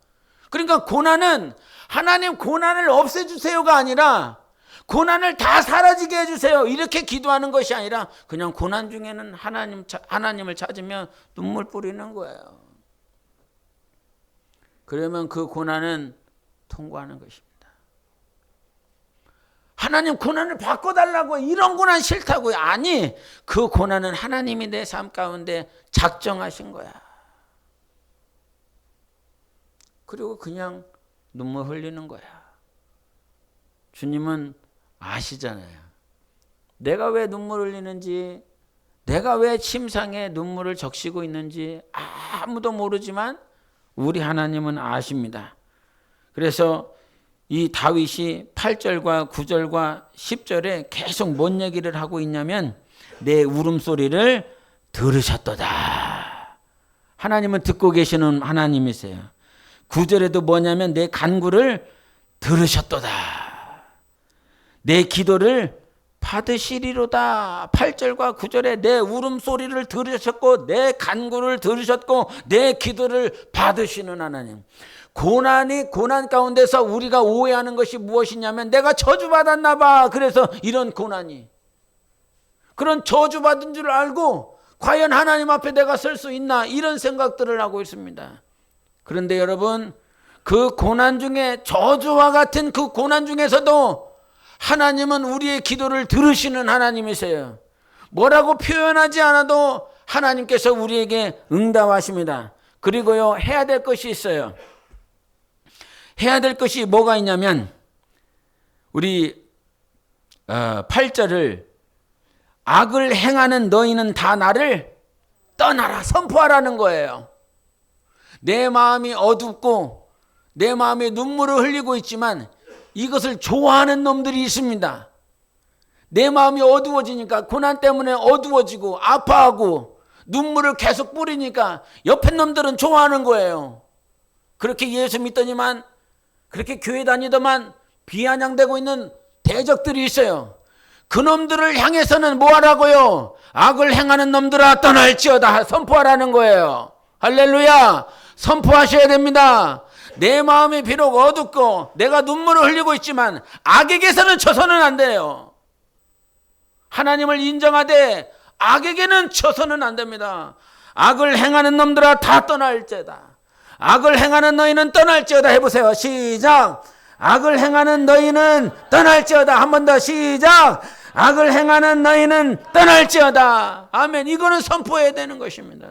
그러니까 고난은 하나님 고난을 없애주세요가 아니라 고난을 다 사라지게 해주세요 이렇게 기도하는 것이 아니라 그냥 고난 중에는 하나님을 찾으며 눈물 뿌리는 거예요. 그러면 그 고난은 통과하는 것입니다. 하나님 고난을 바꿔달라고 이런 고난 싫다고요. 아니, 그 고난은 하나님이 내 삶 가운데 작정하신 거야. 그리고 그냥 눈물 흘리는 거야. 주님은 아시잖아요. 내가 왜 눈물 흘리는지, 내가 왜 침상에 눈물을 적시고 있는지 아무도 모르지만 우리 하나님은 아십니다. 그래서 이 다윗이 8절과 9절과 10절에 계속 뭔 얘기를 하고 있냐면 내 울음소리를 들으셨도다. 하나님은 듣고 계시는 하나님이세요. 9절에도 뭐냐면 내 간구를 들으셨도다. 내 기도를 받으시리로다. 8절과 9절에 내 울음소리를 들으셨고 내 간구를 들으셨고 내 기도를 받으시는 하나님. 고난 가운데서 우리가 오해하는 것이 무엇이냐면 내가 저주받았나 봐. 그래서 이런 고난이. 그런 저주받은 줄 알고 과연 하나님 앞에 내가 설 수 있나 이런 생각들을 하고 있습니다. 그런데 여러분 그 고난 중에 저주와 같은 그 고난 중에서도 하나님은 우리의 기도를 들으시는 하나님이세요. 뭐라고 표현하지 않아도 하나님께서 우리에게 응답하십니다. 그리고요 해야 될 것이 있어요. 해야 될 것이 뭐가 있냐면 우리 8절을 악을 행하는 너희는 다 나를 떠나라 선포하라는 거예요. 내 마음이 어둡고 내 마음에 눈물을 흘리고 있지만 이것을 좋아하는 놈들이 있습니다. 내 마음이 어두워지니까 고난 때문에 어두워지고 아파하고 눈물을 계속 뿌리니까 옆에 놈들은 좋아하는 거예요. 그렇게 예수 믿더니만 그렇게 교회 다니더만 비아냥대고 있는 대적들이 있어요. 그놈들을 향해서는 뭐 하라고요? 악을 행하는 놈들아 떠날지어다 선포하라는 거예요. 할렐루야. 선포하셔야 됩니다. 내 마음이 비록 어둡고 내가 눈물을 흘리고 있지만 악에게서는 쳐서는 안 돼요. 하나님을 인정하되 악에게는 쳐서는 안 됩니다. 악을 행하는 놈들아 다 떠날지어다. 악을 행하는 너희는 떠날지어다 해보세요. 시작. 악을 행하는 너희는 떠날지어다. 한 번 더 시작. 악을 행하는 너희는 떠날지어다. 아멘. 이거는 선포해야 되는 것입니다.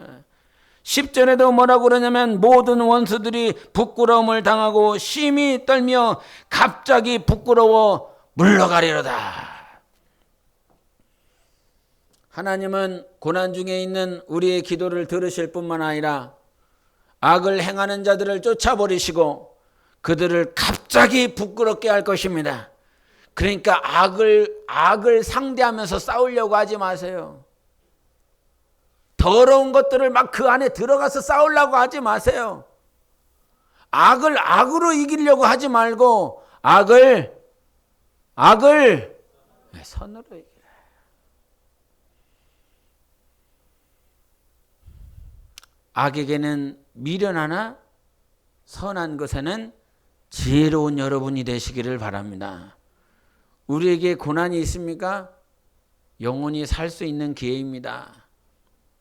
10절에도 뭐라고 그러냐면 모든 원수들이 부끄러움을 당하고 심히 떨며 갑자기 부끄러워 물러가리로다. 하나님은 고난 중에 있는 우리의 기도를 들으실 뿐만 아니라 악을 행하는 자들을 쫓아버리시고 그들을 갑자기 부끄럽게 할 것입니다. 그러니까 악을 상대하면서 싸우려고 하지 마세요. 더러운 것들을 막 그 안에 들어가서 싸우려고 하지 마세요. 악을 악으로 이기려고 하지 말고 악을 선으로 이기라. 악에게는 미련하나 선한 것에는 지혜로운 여러분이 되시기를 바랍니다. 우리에게 고난이 있습니까? 영원히 살 수 있는 기회입니다.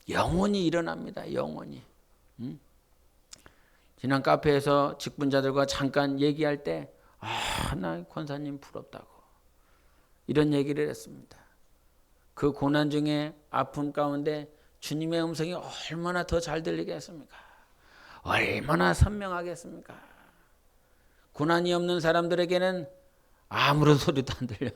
영원히 일어납니다. 영원히. 지난 카페에서 직분자들과 잠깐 얘기할 때 나 권사님 부럽다고 이런 얘기를 했습니다. 그 고난 중에 아픔 가운데 주님의 음성이 얼마나 더 잘 들리게 했습니까? 얼마나 선명하겠습니까? 고난이 없는 사람들에게는 아무런 소리도 안 들려.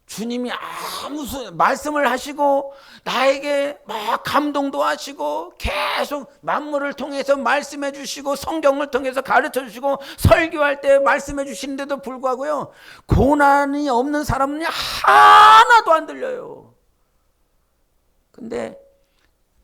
주님이 아무 말씀을 하시고 나에게 막 감동도 하시고 계속 만물을 통해서 말씀해 주시고 성경을 통해서 가르쳐 주시고 설교할 때 말씀해 주시는데도 불구하고요 고난이 없는 사람은 하나도 안 들려요. 근데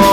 안녕.